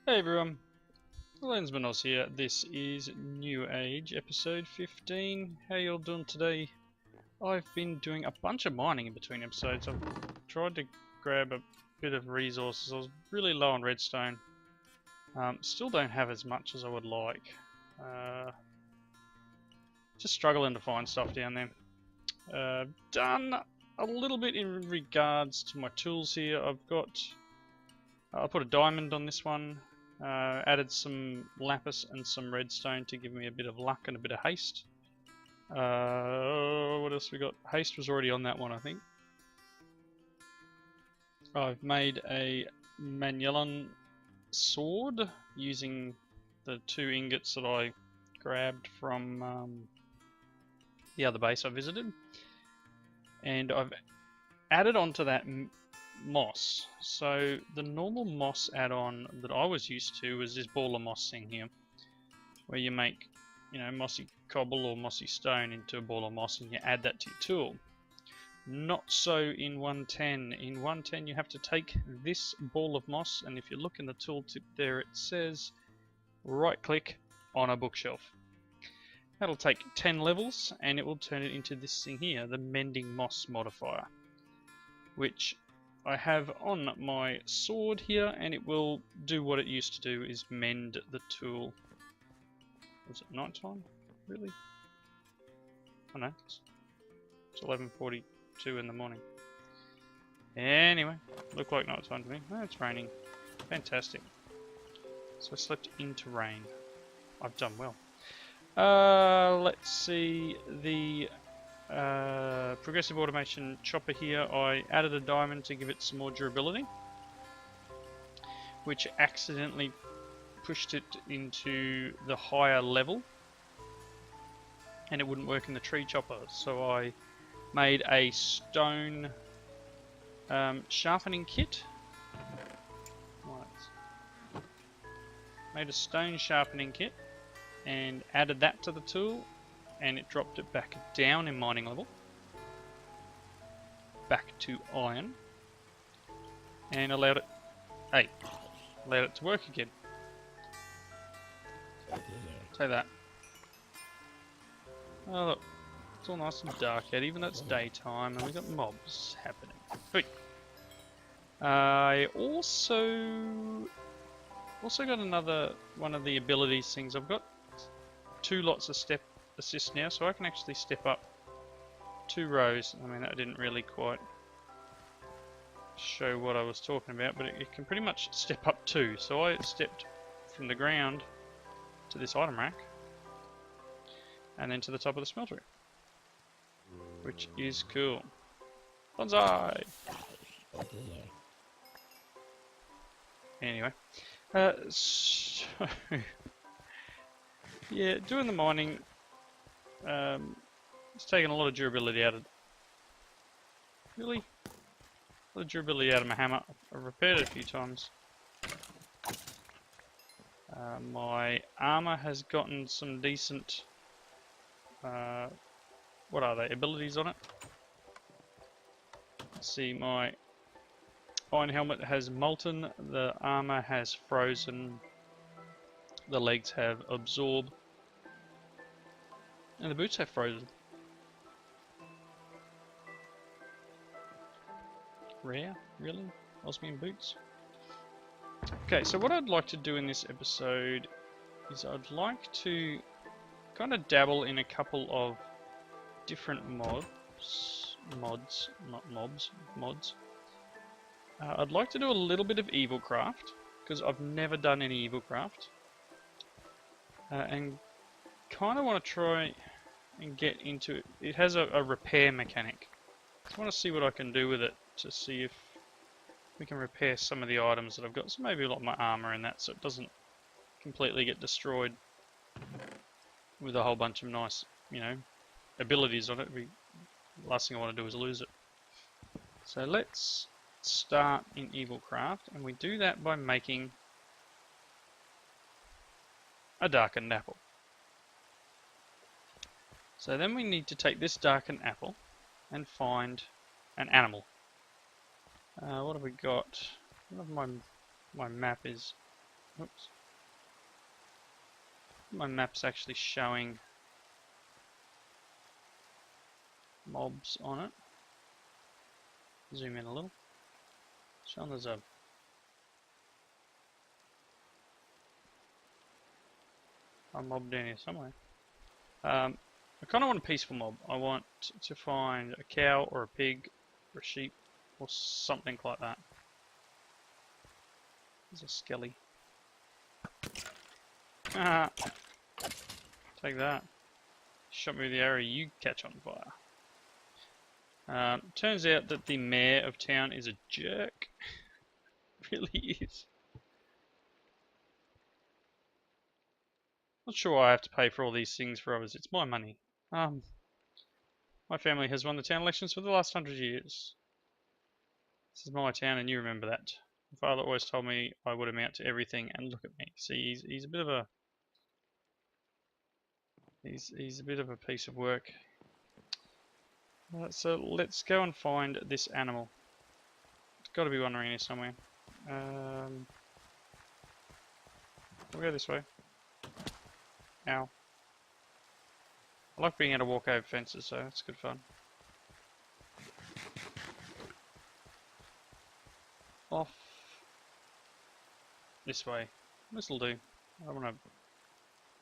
Hey everyone, Lensmanos here. This is New Age, episode 15. How y'all doing today? I've been doing a bunch of mining in between episodes. I've tried to grab a bit of resources. I was really low on redstone. Still don't have as much as I would like. Just struggling to find stuff down there. Done a little bit in regards to my tools here. I'll put a diamond on this one. Added some lapis and some redstone to give me a bit of luck and a bit of haste. What else we got? Haste was already on that one, I think. I've made a Manyelan sword using the 2 ingots that I grabbed from the other base I visited. And I've added onto that moss. So the normal moss add-on that I was used to was this ball of moss thing here, where you make, mossy cobble or mossy stone into a ball of moss and you add that to your tool. Not so in 110. In 110 you have to take this ball of moss, and if you look in the tooltip there it says right click on a bookshelf. That'll take 10 levels and it will turn it into this thing here, the mending moss modifier, which I have on my sword here, and it will do what it used to do, is mend the tool. Was it night time? Really? Oh no, it's 11:42 in the morning. Anyway, looked like night time to me. Oh, it's raining. Fantastic. So I slept into rain. I've done well. Let's see, the progressive automation chopper here, I added a diamond to give it some more durability, which accidentally pushed it into the higher level and it wouldn't work in the tree chopper, so I made a stone sharpening kit. Made a stone sharpening kit and added that to the tool, and it dropped it back down in mining level, back to iron, and allowed it to work again. Say that. Oh look, it's all nice and dark out, even though it's daytime, and we've got mobs happening. Wait. I also got another one of the abilities things. I've got 2 lots of step assist now, so I can actually step up 2 rows. I mean, that didn't really quite show what I was talking about, but it can pretty much step up 2. So I stepped from the ground to this item rack and then to the top of the smeltery, which is cool. Bonsai! Anyway, so yeah, doing the mining, it's taken a lot of durability out of... Really? A lot of durability out of my hammer. I've repaired it a few times. My armor has gotten some decent... what are they? Abilities on it. Let's see, my iron helmet has molten, the armor has frozen, the legs have absorbed, and the boots have frozen. Rare? Really? Osmium boots? Okay, so what I'd like to do in this episode is I'd like to kind of dabble in a couple of different mods. I'd like to do a little bit of Evilcraft, because I've never done any Evilcraft. And kind of want to try and get into it. It has a repair mechanic. I want to see what I can do with it to see if we can repair some of the items that I've got. So maybe a lot of my armor and that, so it doesn't completely get destroyed with a whole bunch of nice, abilities on it. The last thing I want to do is lose it. So let's start in Evilcraft, and we do that by making a darkened apple. So then we need to take this darkened apple and find an animal. What have we got? What of my map is Oops. My map's actually showing mobs on it. Zoom in a little. Showing there's a mob down here somewhere. I kind of want a peaceful mob. I want to find a cow or a pig or a sheep or something like that. There's a skelly. Ah, take that. Shot me with the arrow, you catch on fire. Turns out that the mayor of town is a jerk. Really is. Not sure why I have to pay for all these things for others. It's my money. My family has won the town elections for the last 100 years. This is my town, and you remember that. My father always told me I would amount to everything, and look at me. See, he's a bit of a he's a bit of a piece of work. So let's go and find this animal. There's got to be one around here somewhere. We'll go this way. Ow. I like being able to walk over fences, so it's good fun. Off this way. This'll do. I don't want to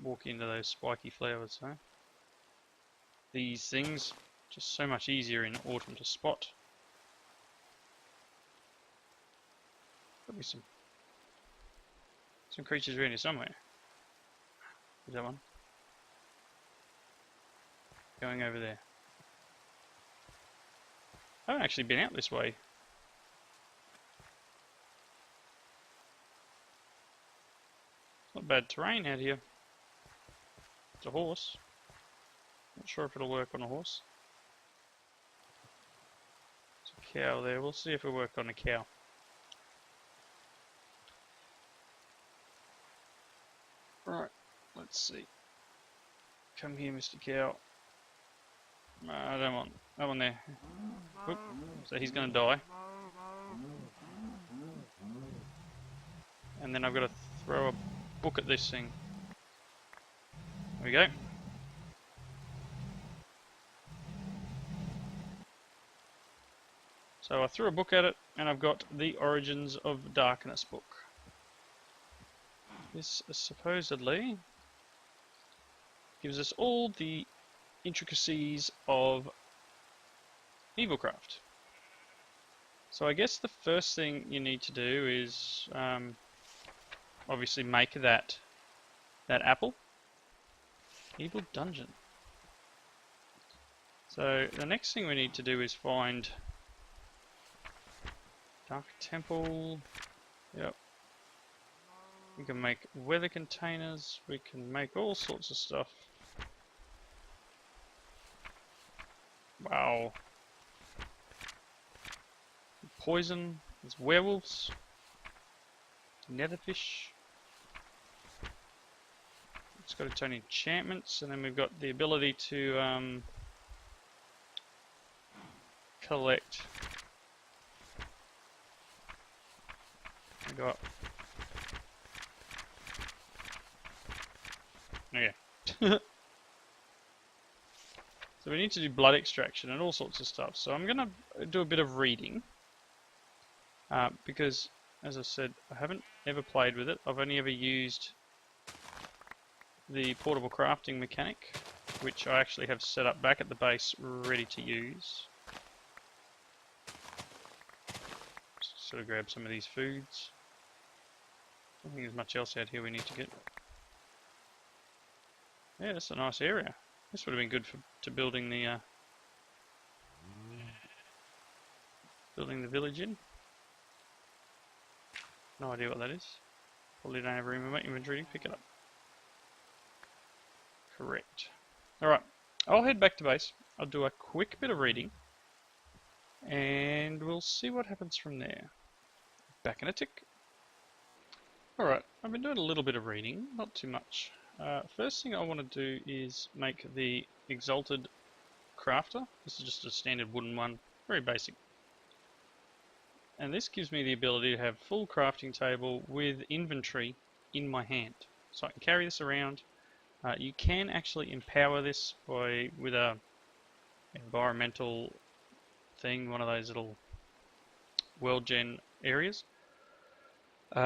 walk into those spiky flowers, so. These things, just so much easier in autumn to spot. Could be some creatures around here somewhere. Is that one? Going over there. I haven't actually been out this way. Not bad terrain out here. It's a horse. Not sure if it'll work on a horse. There's a cow there. We'll see if it'll work on a cow. Right, let's see. Come here, Mr. Cow. I don't want that one there. Oop. So he's going to die. And then I've got to throw a book at this thing. There we go. So I threw a book at it, and I've got the Origins of Darkness book. This supposedly gives us all the intricacies of Evilcraft. So I guess the first thing you need to do is obviously make that apple. Evil Dungeon. So the next thing we need to do is find Dark Temple. Yep. We can make weather containers. We can make all sorts of stuff. Wow. Poison. There's werewolves. Netherfish. It's got its own enchantments, and then we've got the ability to collect. We got. Okay. So we need to do blood extraction and all sorts of stuff. So I'm going to do a bit of reading because, as I said, I haven't ever played with it. I've only ever used the portable crafting mechanic, which I actually have set up back at the base ready to use. Just sort of grab some of these foods. I don't think there's much else out here we need to get. Yeah, that's a nice area. This would have been good to building the village in. No idea what that is. Probably don't have room in my inventory to pick it up. Correct. Alright, I'll head back to base. I'll do a quick bit of reading. And we'll see what happens from there. Back in a tick. Alright, I've been doing a little bit of reading, not too much. First thing I want to do is make the Exalted Crafter. This is just a standard wooden one, very basic. And this gives me the ability to have full crafting table with inventory in my hand. So I can carry this around. You can actually empower this with a environmental thing, one of those little world gen areas, which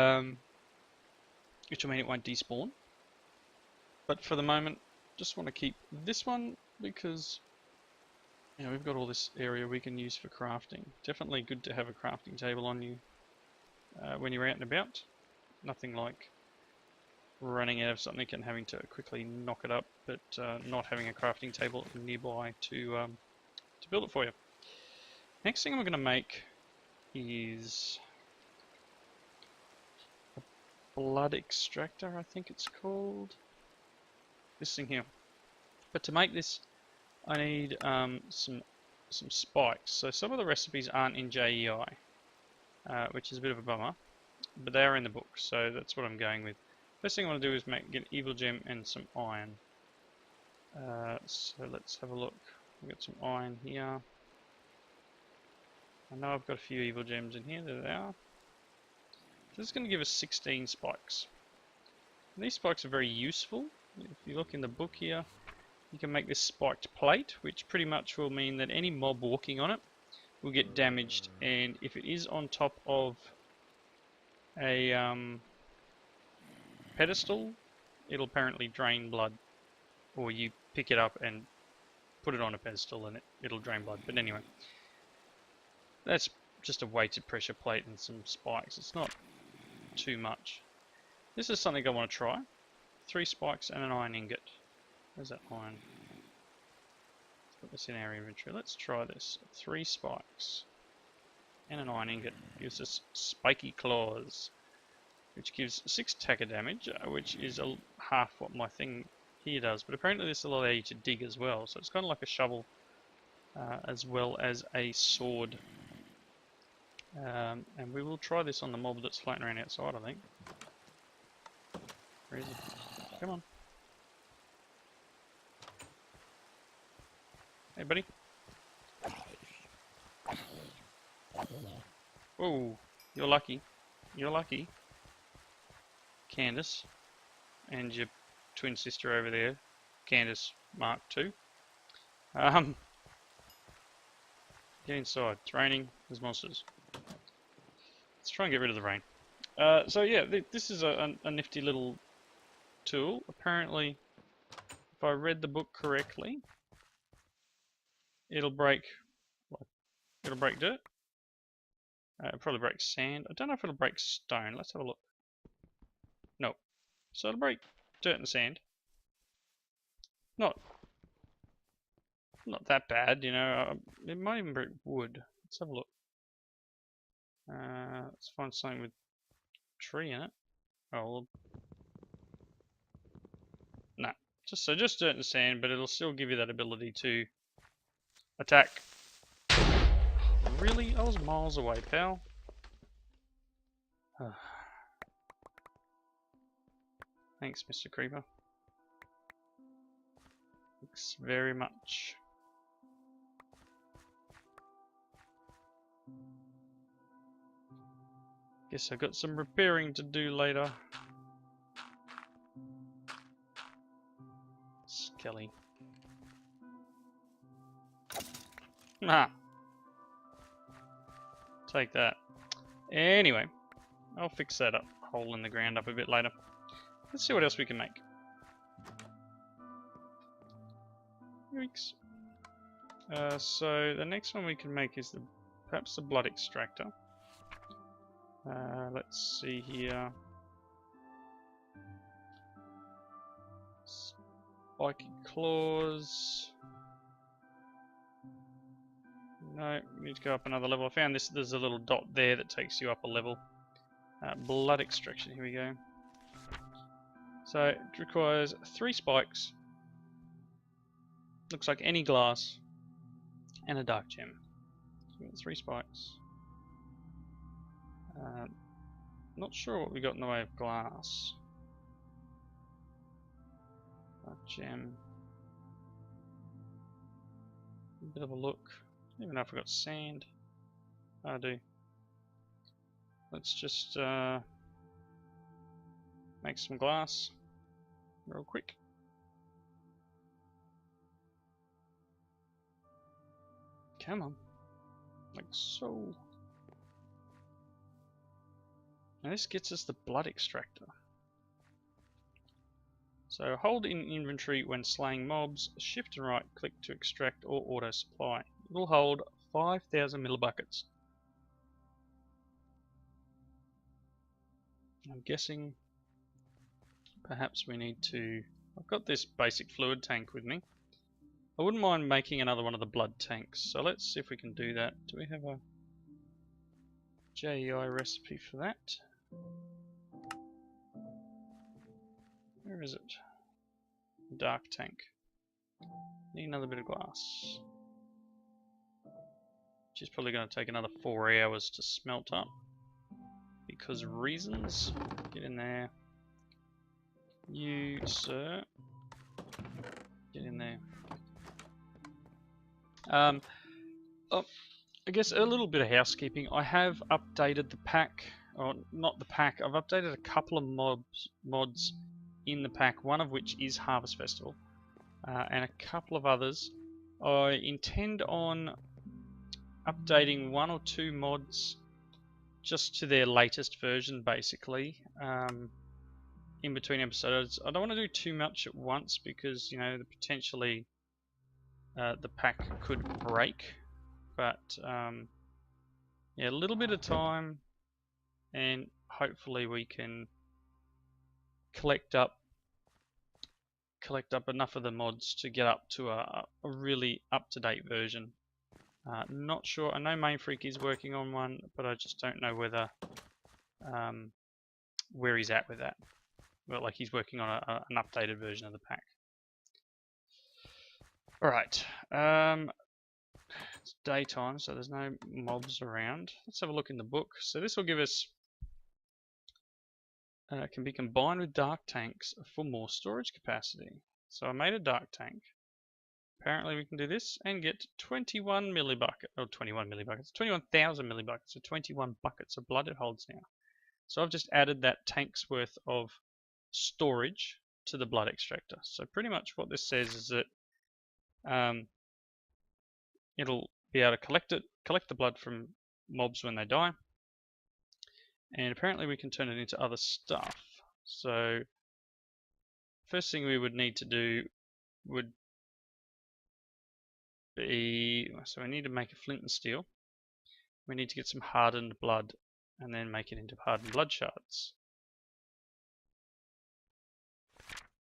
will mean it won't despawn. But for the moment, just want to keep this one because we've got all this area we can use for crafting. Definitely good to have a crafting table on you when you're out and about. Nothing like running out of something and having to quickly knock it up, but not having a crafting table nearby to build it for you. Next thing we're going to make is a blood extractor, I think it's called. This thing here. But to make this, I need some spikes. So some of the recipes aren't in JEI, which is a bit of a bummer, but they are in the book, so that's what I'm going with. First thing I want to do is get evil gem and some iron. So let's have a look. We've got some iron here. I know I've got a few evil gems in here. There they are. This is going to give us 16 spikes. And these spikes are very useful. If you look in the book here, you can make this spiked plate, which pretty much will mean that any mob walking on it will get damaged, and if it is on top of a pedestal, it'll apparently drain blood, or you pick it up and put it on a pedestal and it'll drain blood. But anyway, that's just a weighted pressure plate and some spikes. It's not too much. This is something I want to try. 3 spikes and an iron ingot. Where's that iron? Let's put this in our inventory. Let's try this. 3 spikes and an iron ingot gives us spiky claws, which gives 6 attacker damage, which is half what my thing here does. But apparently this will allow you to dig as well. So it's kind of like a shovel as well as a sword. And we will try this on the mob that's floating around outside, I think. Where is he? Come on. Hey, buddy. Oh, you're lucky. You're lucky. Candace. And your twin sister over there. Candace Mark II. Get inside. It's raining. There's monsters. Let's try and get rid of the rain. So yeah, this is a nifty little tool. Apparently, if I read the book correctly, it'll break dirt. It'll probably break sand. I don't know if it'll break stone. Let's have a look. No. So it'll break dirt and sand. Not that bad, you know. It might even break wood. Let's have a look. Let's find something with tree in it. Oh, well, no. Just dirt and sand, but it'll still give you that ability to attack. Really? I was miles away, pal. Thanks, Mr. Creeper. Thanks very much. Guess I've got some repairing to do later. Skelly. Ah. Take that. Anyway, I'll fix that hole in the ground up a bit later. Let's see what else we can make. Yikes. So the next one we can make is perhaps the blood extractor. Let's see here. Spiky claws. No, we need to go up another level. I found there's a little dot there that takes you up a level. Blood extraction, here we go. So it requires 3 spikes. Looks like any glass. And a dark gem. So we've got 3 spikes. Not sure what we got in the way of glass. Dark gem. A bit of a look. I don't even know if I got sand. I do. Let's just make make some glass real quick. Come on. Like so. Now this gets us the blood extractor. So hold in inventory when slaying mobs, shift and right click to extract or auto supply. It will hold 5,000 millibuckets. I'm guessing perhaps we need to... I've got this basic fluid tank with me. I wouldn't mind making another one of the blood tanks, so let's see if we can do that. Do we have a JEI recipe for that? Where is it? Dark tank. Need another bit of glass. Which is probably going to take another 4 hours to smelt up. Because reasons. Get in there. You, sir. Get in there. Oh, I guess a little bit of housekeeping. I have updated the pack, or not the pack, I've updated a couple of mods in the pack, one of which is Harvest Festival, and a couple of others. I intend on updating 1 or 2 mods just to their latest version, basically, in between episodes. I don't want to do too much at once because, you know, potentially the pack could break, but yeah, a little bit of time, and hopefully we can collect up enough of the mods to get up to a really up-to-date version. Not sure. I know Main Freak is working on one, but I just don't know whether where he's at with that. But like, he's working on an updated version of the pack. Alright, it's daytime, so there's no mobs around. Let's have a look in the book. So this will give us, can be combined with dark tanks for more storage capacity. So I made a dark tank. Apparently we can do this and get 21 millibuckets, or 21 millibuckets, 21,000 millibuckets, so 21 buckets of blood it holds now. So I've just added that tank's worth of storage to the blood extractor. So pretty much what this says is that it'll be able to collect the blood from mobs when they die, and apparently we can turn it into other stuff. So first thing we would need to do would be, so we need to make a flint and steel. We need to get some hardened blood and then make it into hardened blood shards.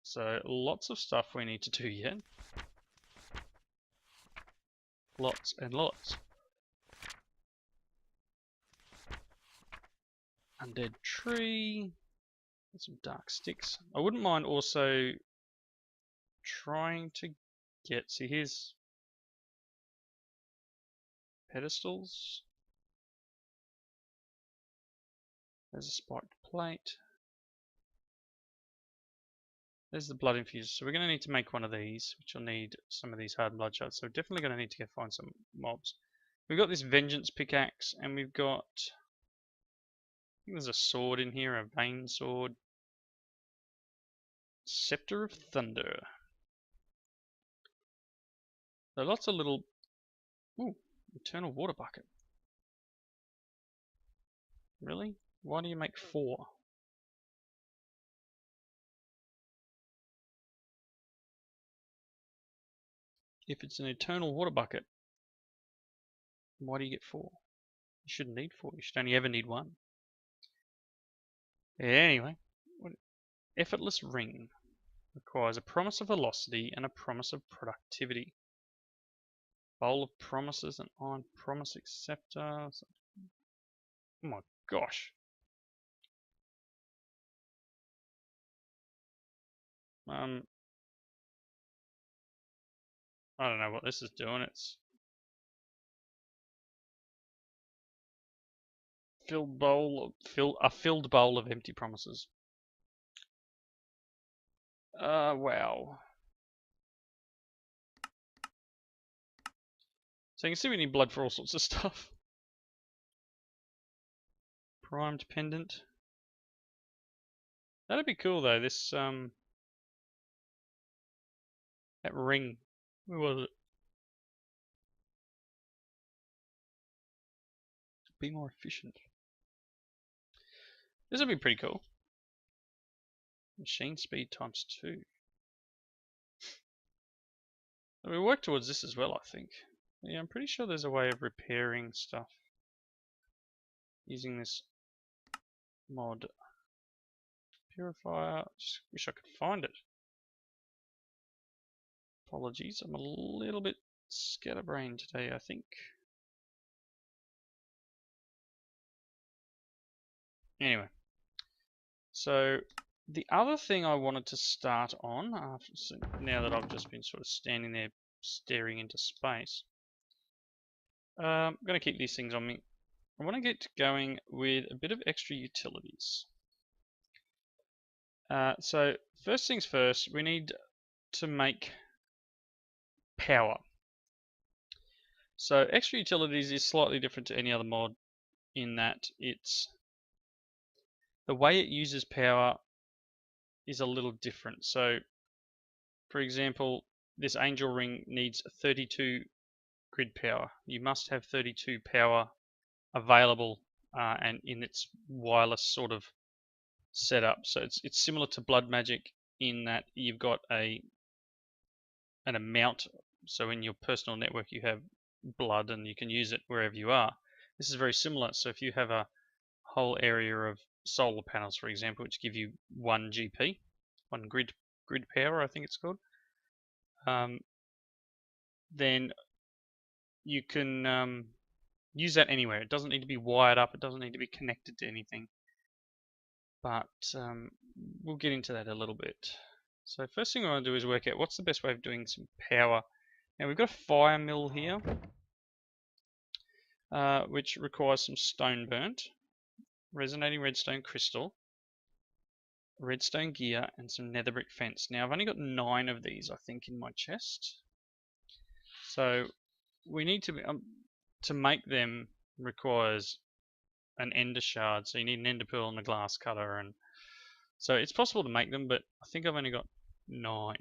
So lots of stuff we need to do yet. Lots and lots. Undead tree. Get some dark sticks. I wouldn't mind also trying to get, see, here's pedestals. There's a spiked plate. There's the blood infuser. So we're going to need to make one of these, which will need some of these hard blood shards. So we're definitely going to need to find some mobs. We've got this vengeance pickaxe, and we've got, I think there's a sword in here, a vein sword. Scepter of Thunder. So lots of little, ooh, eternal water bucket. Really? Why do you make 4? If it's an eternal water bucket, why do you get 4? You shouldn't need 4. You should only ever need 1. Anyway, effortless ring requires a promise of velocity and a promise of productivity. Bowl of promises and iron promise acceptor. Oh my gosh. I don't know what this is doing. It's a filled bowl of empty promises. Wow. So you can see we need blood for all sorts of stuff. Primed pendant. That'd be cool though. This that ring. Where was it? Be more efficient. This would be pretty cool. Machine speed ×2. We work towards this as well, I think. Yeah, I'm pretty sure there's a way of repairing stuff using this mod. Purifier. Just wish I could find it. Apologies, I'm a little bit scatterbrained today, I think. Anyway, so the other thing I wanted to start on, now that I've just been sort of standing there staring into space, I'm going to keep these things on me. I want to get going with a bit of extra utilities. So first things first, we need to make power. So extra utilities is slightly different to any other mod in that it's the way it uses power is a little different. So for example, this angel ring needs 32 grid power. You must have 32 power available and in its wireless sort of setup. So it's similar to blood magic in that you've got an amount. So in your personal network you have blood and you can use it wherever you are. This is very similar. So if you have a whole area of solar panels, for example, which give you 1 GP, 1 grid power, I think it's called, then you can use that anywhere. It doesn't need to be wired up. It doesn't need to be connected to anything. But we'll get into that a little bit. So first thing I want to do is work out what's the best way of doing some power. Now we've got a fire mill here, which requires some stone burnt, resonating redstone crystal, redstone gear, and some nether brick fence. Now I've only got 9 of these, I think, in my chest. So we need to make them requires an ender shard. So you need an ender pearl and a glass cutter, and so it's possible to make them, but I think I've only got 9.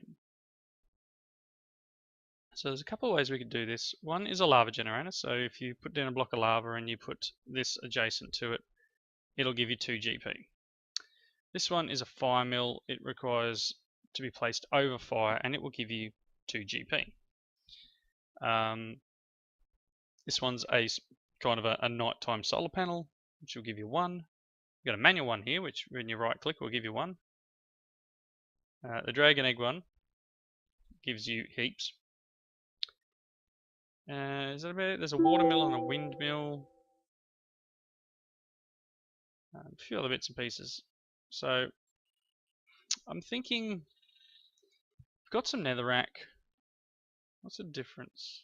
So there's a couple of ways we could do this. One is a lava generator. So if you put down a block of lava and you put this adjacent to it, it'll give you 2 GP. This one is a fire mill. It requires to be placed over fire and it will give you 2 GP. This one's a kind of a nighttime solar panel, which will give you 1. You've got a manual one here, which when you right click will give you 1. The dragon egg one gives you heaps. Is that about it? There's a watermill and a windmill. A few other bits and pieces. So I'm thinking, I've got some netherrack. What's the difference?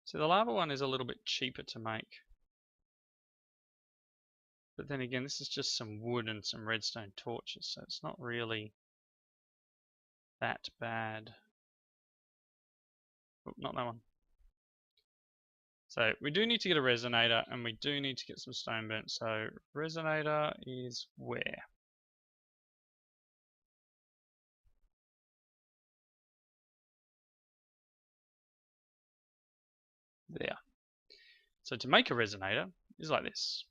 So the lava one is a little bit cheaper to make. But then again, this is just some wood and some redstone torches, so it's not really that bad. Oh, not that one. So we do need to get a resonator and we do need to get some stone burnt. So resonator is where? There. So to make a resonator is like this.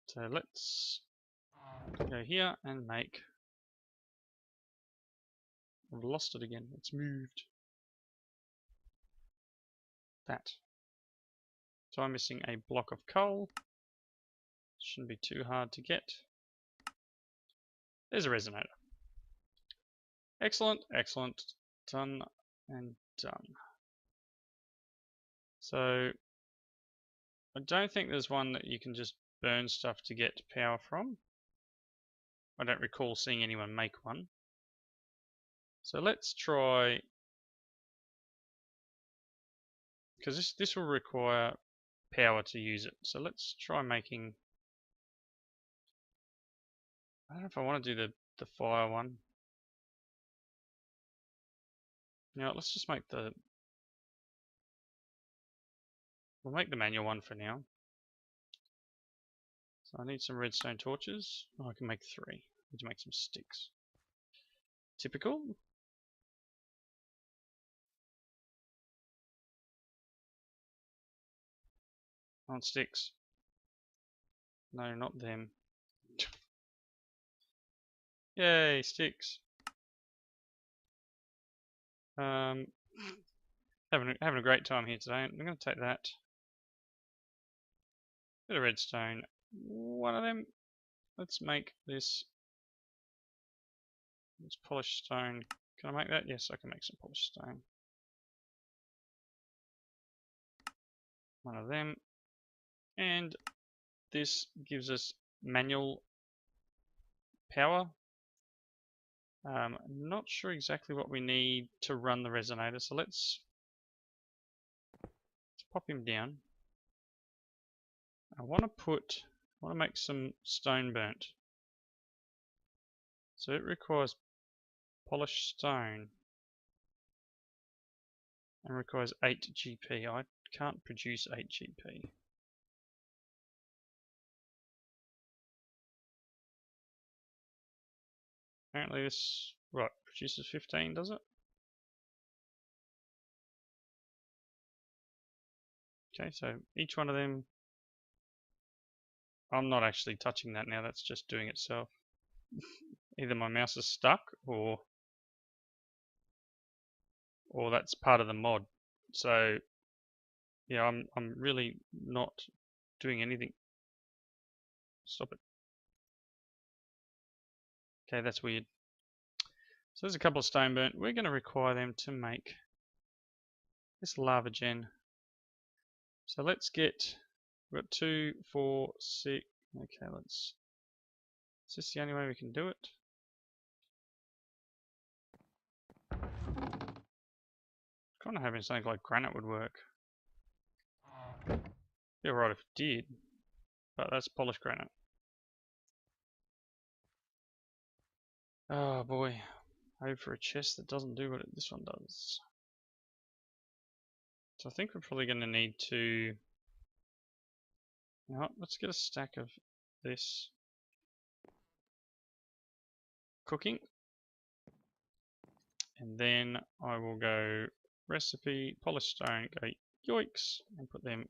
So let's go here and make. I've lost it again. It's moved. That. So I'm missing a block of coal. Shouldn't be too hard to get. There's a resonator. Excellent, excellent. Done and done. So I don't think there's one that you can just burn stuff to get power from. I don't recall seeing anyone make one. So let's try, because this will require power to use it. So let's try making, I don't know if I want to do the fire one. Now let's just make we'll make the manual one for now. So I need some redstone torches. Oh, I can make 3. I need to make some sticks. Typical. On sticks. No, not them. Yay, sticks. Having a great time here today. I'm going to take that. Bit of redstone. One of them. Let's make this. It's polished stone. Can I make that? Yes, I can make some polished stone. One of them. And this gives us manual power. I'm not sure exactly what we need to run the resonator, so let's pop him down. I want to make some stone burnt. So it requires polished stone and requires 8 GP. I can't produce 8 GP. Apparently this, right, produces 15, does it? Okay, so each one of them, I'm not actually touching that now, that's just doing itself. Either my mouse is stuck or that's part of the mod. So yeah, I'm really not doing anything. Stop it. Okay, that's weird. So there's a couple of stone burnt. We're going to require them to make this lava gen. So let's get, we've got 2, 4, 6. Okay, is this the only way we can do it? Kind of having something like granite would work. Yeah, right, if it did. But that's polished granite. Oh boy. I hope for a chest that doesn't do what this one does. So I think we're probably going to need to... You know what, let's get a stack of this. Cooking. And then I will go recipe, polished stone, go yoiks, and put them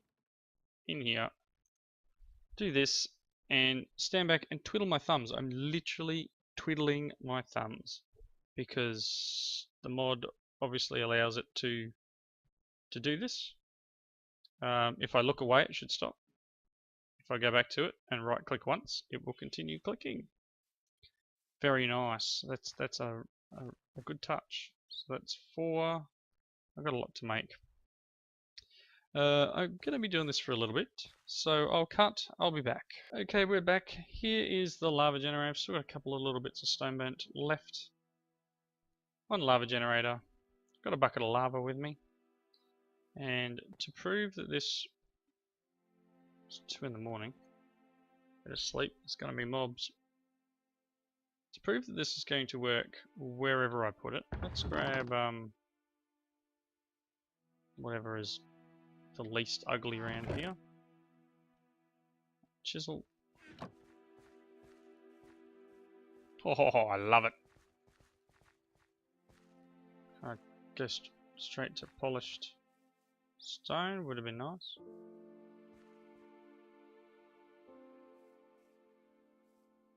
in here. Do this and stand back and twiddle my thumbs. I'm literally twiddling my thumbs because the mod obviously allows it to do this. If I look away, it should stop. If I go back to it and right click once, it will continue clicking. Very nice. That's a good touch. So that's 4. I've got a lot to make. I'm going to be doing this for a little bit, so I'll cut, I'll be back. Okay, we're back. Here is the lava generator. I've still got a couple of little bits of stone burnt left. One lava generator. Got a bucket of lava with me. And to prove that this... It's 2 in the morning. Better sleep, it's going to be mobs. To prove that this is going to work wherever I put it, let's grab whatever is the least ugly around here. Chisel. Oh, I love it. I go straight to polished stone, would have been nice.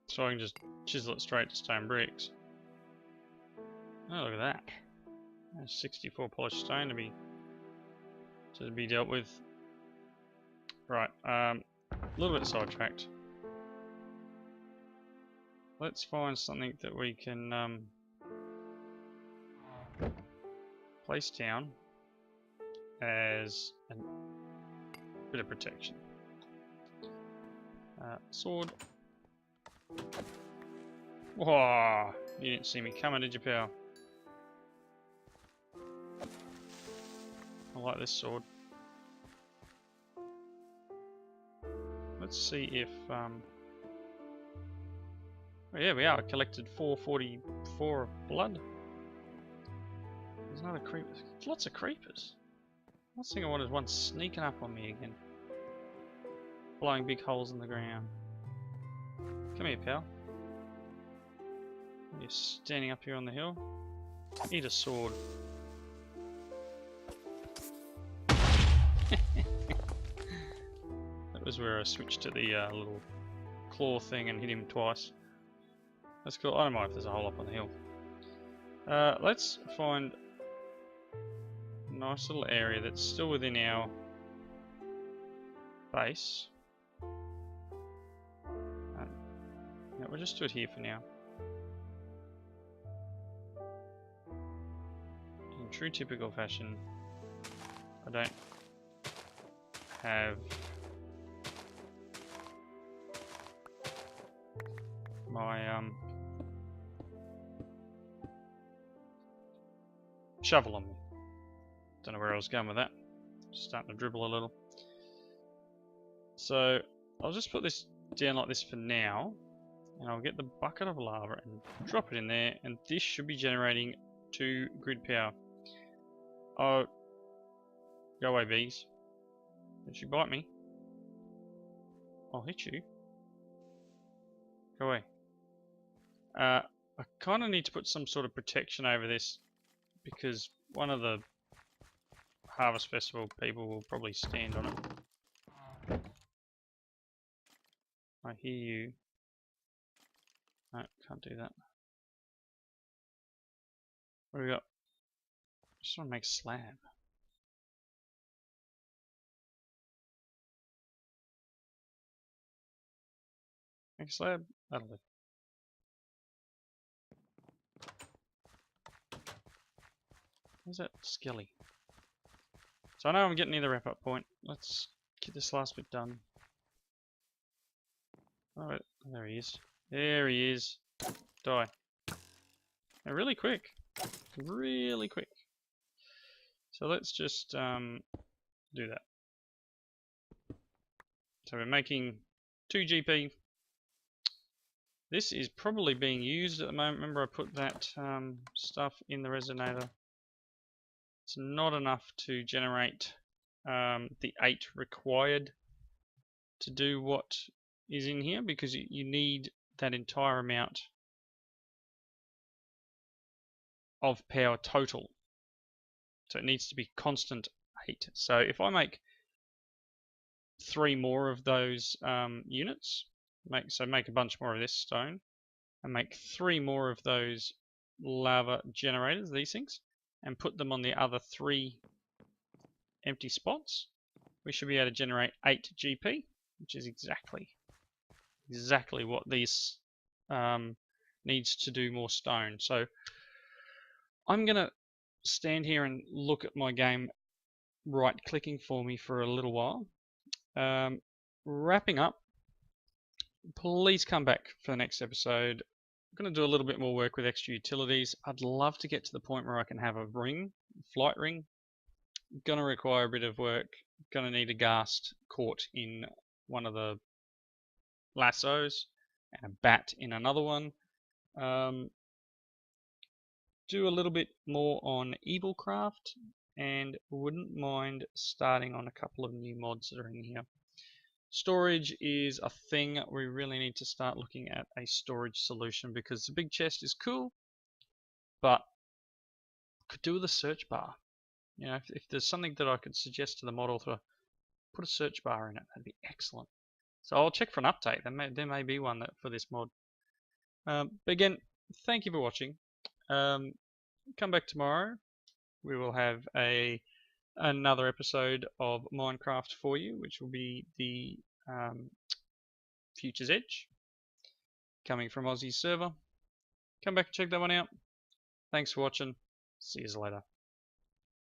So I can just chisel it straight to stone bricks. Oh, look at that. There's 64 polished stone to be dealt with. Right, a little bit sidetracked. Let's find something that we can place down as a bit of protection. Sword. Whoa! You didn't see me coming, did you, pal? I like this sword. Let's see if oh yeah, we are. I collected 444 of blood. There's another creeper. Lots of creepers. Last thing I want is one sneaking up on me again. Blowing big holes in the ground. Come here, pal. You're standing up here on the hill. Eat a sword. That was where I switched to the little claw thing and hit him twice. That's cool. I don't mind if there's a hole up on the hill. Let's find a nice little area that's still within our base. Yeah, we'll just do it here for now. In true typical fashion, I don't have my shovel on me. Don't know where I was going with that. Just starting to dribble a little. So I'll just put this down like this for now, and I'll get the bucket of lava and drop it in there, and this should be generating 2 grid power. Oh, go away, bees. Did you bite me? I'll hit you. Go away. I kind of need to put some sort of protection over this, because one of the Harvest Festival people will probably stand on it. I hear you. No, can't do that. What do we got? Just want to make a slab. Make a slab? That'll do. Where's that skelly? So I know I'm getting near the wrap up point. Let's get this last bit done. Oh, there he is. There he is. Die. Now, really quick. Really quick. So let's just do that. So we're making 2 GP. This is probably being used at the moment. Remember I put that stuff in the resonator. It's not enough to generate the 8 required to do what is in here, because you need that entire amount of power total. So it needs to be constant 8. So if I make 3 more of those units, make a bunch more of this stone, and make 3 more of those lava generators, these things, and put them on the other 3 empty spots, we should be able to generate 8 GP, which is exactly what these needs to do more stone. So I'm gonna stand here and look at my game right clicking for me for a little while. Wrapping up, please come back for the next episode. I'm going to do a little bit more work with extra utilities. I'd love to get to the point where I can have a ring, flight ring. Going to require a bit of work. Going to need a ghast caught in one of the lassos and a bat in another one. Do a little bit more on Evilcraft, and wouldn't mind starting on a couple of new mods that are in here. Storage is a thing. We really need to start looking at a storage solution, because the big chest is cool, but could do with a search bar. You know, if there's something that I could suggest to the mod author, put a search bar in it. That'd be excellent. So I'll check for an update. There may be one for this mod. But again, thank you for watching. Come back tomorrow. We will have another episode of Minecraft for you, which will be the Future's Edge, coming from Aussie's server. Come back and check that one out. Thanks for watching. See you later.